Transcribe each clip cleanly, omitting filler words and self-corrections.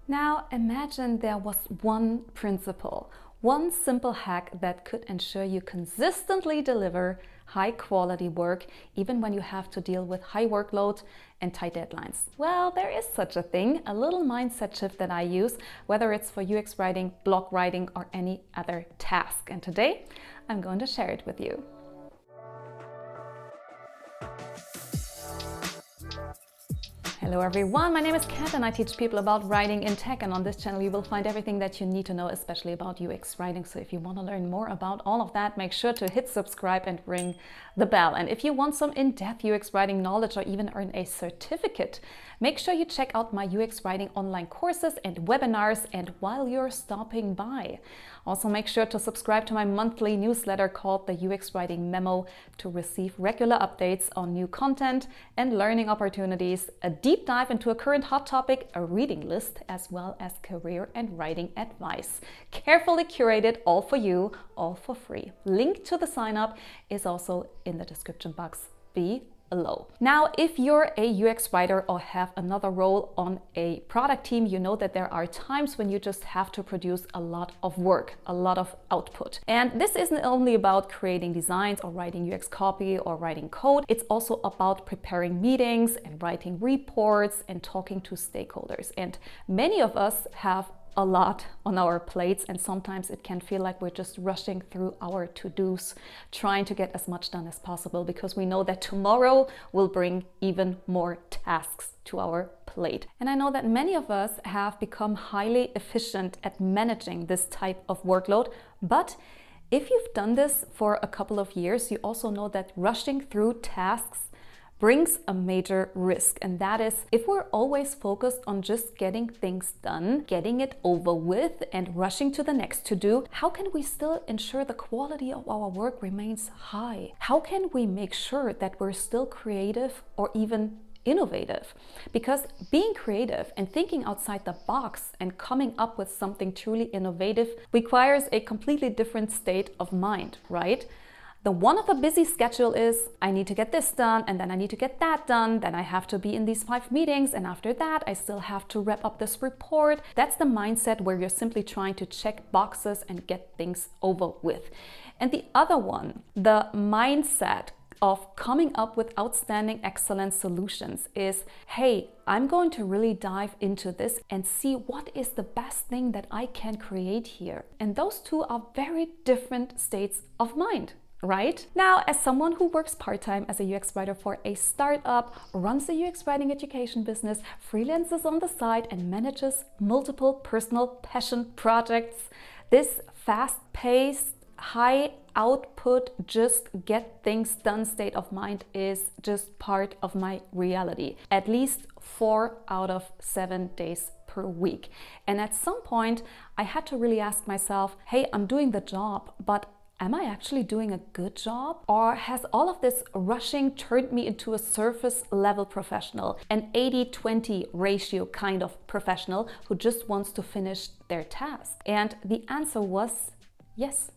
Now imagine there was one principle, one simple hack that could ensure you consistently deliver high quality work even when you have to deal with high workload and tight deadlines. Well, there is such a thing, a little mindset shift that I use, whether it's for UX writing, blog writing, or any other task. And today I'm going to share it with you. Hello everyone, my name is Kat and I teach people about writing in tech, and on this channel you will find everything that you need to know, especially about UX writing. So if you want to learn more about all of that, make sure to hit subscribe and ring the bell. And if you want some in-depth UX writing knowledge or even earn a certificate, make sure you check out my UX writing online courses and webinars, and while you're stopping by, also make sure to subscribe to my monthly newsletter called the UX Writing Memo to receive regular updates on new content and learning opportunities, a deep dive into a current hot topic, a reading list, as well as career and writing advice. Carefully curated, all for you, all for free. Link to the sign up is also in the description box below. Now, if you're a UX writer or have another role on a product team, you know that there are times when you just have to produce a lot of work, a lot of output. And this isn't only about creating designs or writing UX copy or writing code. It's also about preparing meetings and writing reports and talking to stakeholders. And many of us have a lot on our plates, and sometimes it can feel like we're just rushing through our to-dos, trying to get as much done as possible because we know that tomorrow will bring even more tasks to our plate. And I know that many of us have become highly efficient at managing this type of workload, but if you've done this for a couple of years, you also know that rushing through tasks brings a major risk, and that is if we're always focused on just getting things done, getting it over with, and rushing to the next to-do, how can we still ensure the quality of our work remains high? How can we make sure that we're still creative or even innovative? Because being creative and thinking outside the box and coming up with something truly innovative requires a completely different state of mind, right? The one of a busy schedule is, I need to get this done, and then I need to get that done, then I have to be in these 5 meetings, and after that I still have to wrap up this report. That's the mindset where you're simply trying to check boxes and get things over with. And the other one, the mindset of coming up with outstanding, excellent solutions is, hey, I'm going to really dive into this and see what is the best thing that I can create here. And those two are very different states of mind. Right? Now, as someone who works part-time as a UX writer for a startup, runs a UX writing education business, freelances on the side, and manages multiple personal passion projects, this fast-paced, high output, just get things done state of mind is just part of my reality, at least 4 out of 7 days per week. And at some point, I had to really ask myself, hey, I'm doing the job, but am I actually doing a good job? Or has all of this rushing turned me into a surface level professional, an 80-20 ratio kind of professional who just wants to finish their task? And the answer was yes.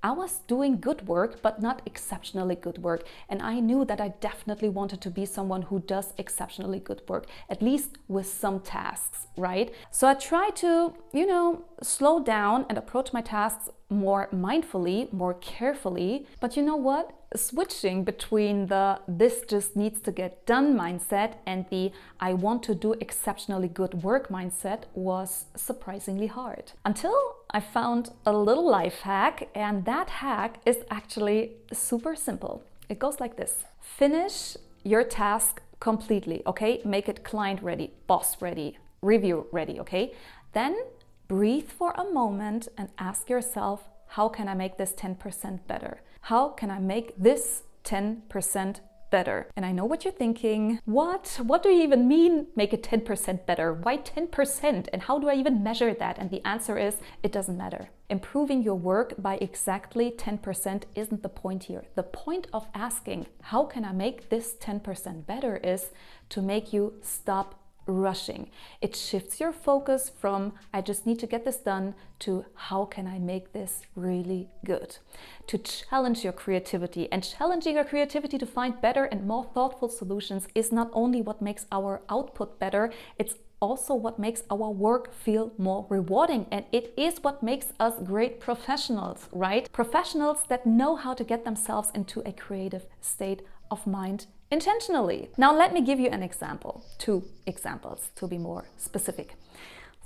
I was doing good work, but not exceptionally good work. And I knew that I definitely wanted to be someone who does exceptionally good work, at least with some tasks, right? So I tried to, slow down and approach my tasks more mindfully, more carefully. But you know what? Switching between the this just needs to get done mindset and the I want to do exceptionally good work mindset was surprisingly hard. Until I found a little life hack, and that hack is actually super simple. It goes like this. Finish your task completely, okay? Make it client ready, boss ready, review ready, okay? Then breathe for a moment and ask yourself, how can I make this 10% better? How can I make this 10% better? And I know what you're thinking. What do you even mean make it 10% better? Why 10%? And how do I even measure that? And the answer is, it doesn't matter. Improving your work by exactly 10% isn't the point here. The point of asking, how can I make this 10% better, is to make you stop rushing. It shifts your focus from I just need to get this done to how can I make this really good? To challenge your creativity. And challenging your creativity to find better and more thoughtful solutions is not only what makes our output better, it's also what makes our work feel more rewarding, and it is what makes us great professionals, right? Professionals that know how to get themselves into a creative state of mind intentionally. Now let me give you an example, 2 examples to be more specific.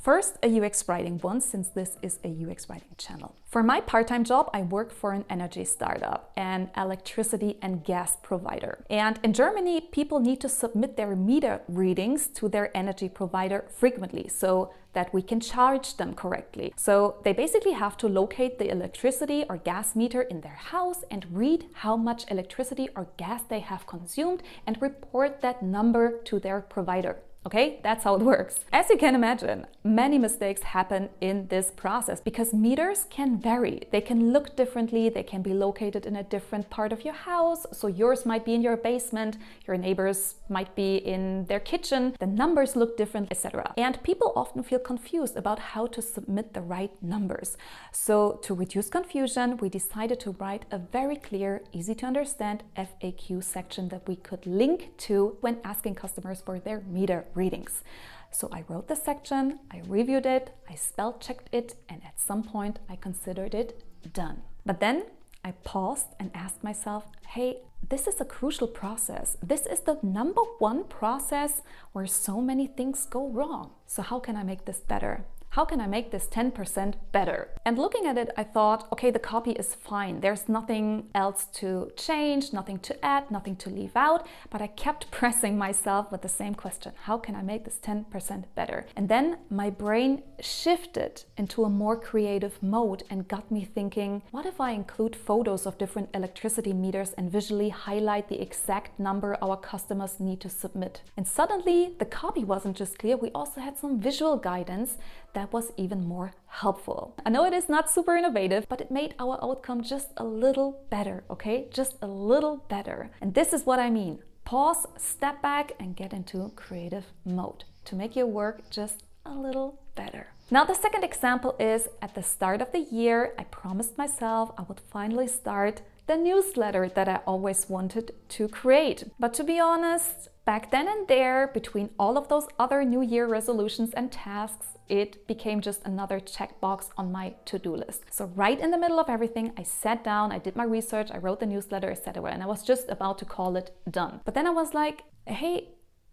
First, a UX writing one, since this is a UX writing channel. For my part-time job, I work for an energy startup, an electricity and gas provider. And in Germany, people need to submit their meter readings to their energy provider frequently so that we can charge them correctly. So they basically have to locate the electricity or gas meter in their house and read how much electricity or gas they have consumed and report that number to their provider. Okay, that's how it works. As you can imagine, many mistakes happen in this process because meters can vary. They can look differently, they can be located in a different part of your house. So yours might be in your basement, your neighbors might be in their kitchen, the numbers look different, etc. And people often feel confused about how to submit the right numbers. So to reduce confusion, we decided to write a very clear, easy to understand FAQ section that we could link to when asking customers for their meter readings. So I wrote the section, I reviewed it, I spell checked it, and at some point I considered it done. But then I paused and asked myself, hey, this is a crucial process. This is the number 1 process where so many things go wrong. So how can I make this better? How can I make this 10% better? And looking at it, I thought, okay, the copy is fine. There's nothing else to change, nothing to add, nothing to leave out. But I kept pressing myself with the same question. How can I make this 10% better? And then my brain shifted into a more creative mode and got me thinking, what if I include photos of different electricity meters and visually highlight the exact number our customers need to submit? And suddenly the copy wasn't just clear, we also had some visual guidance that was even more helpful. I know it is not super innovative, but it made our outcome just a little better, okay? Just a little better. And this is what I mean. Pause, step back, and get into creative mode to make your work just a little better. Now, the second example is at the start of the year, I promised myself I would finally start the newsletter that I always wanted to create. But to be honest, back then and there, between all of those other New Year resolutions and tasks, it became just another checkbox on my to-do list. So right in the middle of everything, I sat down, I did my research, I wrote the newsletter, etc. And I was just about to call it done. But then I was like, hey,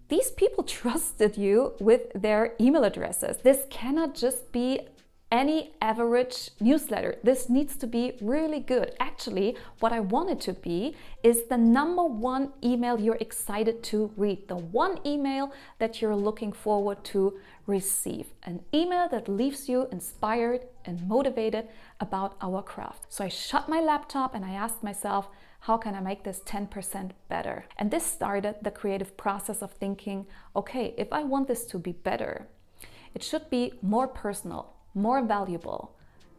these people trusted you with their email addresses. This cannot just be any average newsletter. This needs to be really good. Actually, what I want it to be is the number 1 email you're excited to read, the one email that you're looking forward to receive, an email that leaves you inspired and motivated about our craft. So I shut my laptop and I asked myself, how can I make this 10% better? And this started the creative process of thinking, okay, if I want this to be better, it should be more personal, more valuable,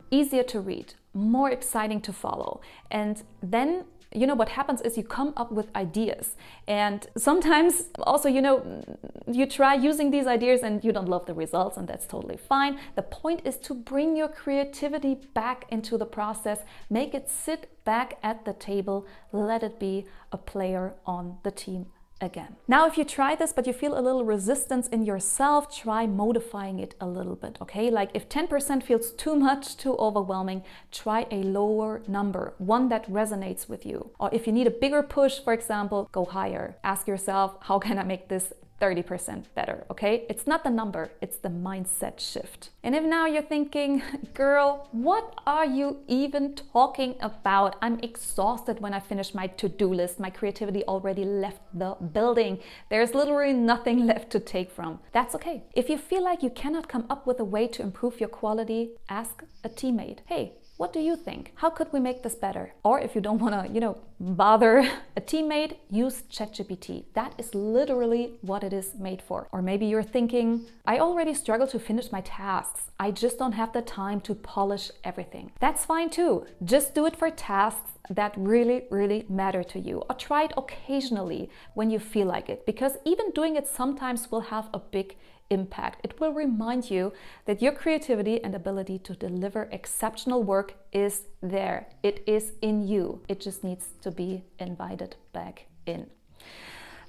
easier to read, more exciting to follow. And then, you know, what happens is you come up with ideas. And sometimes also, you know, you try using these ideas and you don't love the results, and that's totally fine. The point is to bring your creativity back into the process, make it sit back at the table, let it be a player on the team again. Now, if you try this, but you feel a little resistance in yourself, try modifying it a little bit, okay? Like if 10% feels too much, too overwhelming, try a lower number, one that resonates with you. Or if you need a bigger push, for example, go higher. Ask yourself, how can I make this 30% better, okay? It's not the number, it's the mindset shift. And if now you're thinking, girl, what are you even talking about? I'm exhausted when I finish my to-do list. My creativity already left the building. There's literally nothing left to take from. That's okay. If you feel like you cannot come up with a way to improve your quality, ask a teammate. Hey, what do you think? How could we make this better? Or if you don't want to, bother a teammate, use ChatGPT. That is literally what it is made for. Or maybe you're thinking, I already struggle to finish my tasks. I just don't have the time to polish everything. That's fine too. Just do it for tasks that really, really matter to you. Or try it occasionally when you feel like it, because even doing it sometimes will have a big impact. It will remind you that your creativity and ability to deliver exceptional work is there. It is in you. It just needs to be invited back in.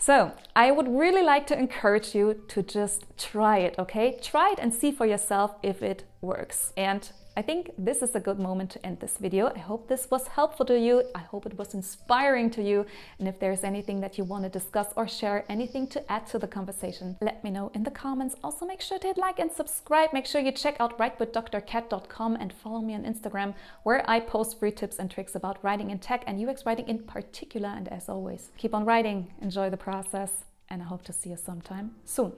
So I would really like to encourage you to just try it, okay? Try it and see for yourself if it works. And I think this is a good moment to end this video. I hope this was helpful to you. I hope it was inspiring to you. And if there's anything that you want to discuss or share, anything to add to the conversation, let me know in the comments. Also, make sure to hit like and subscribe. Make sure you check out writewithdrkat.com and follow me on Instagram, where I post free tips and tricks about writing in tech and UX writing in particular. And as always, keep on writing, enjoy the process, and I hope to see you sometime soon.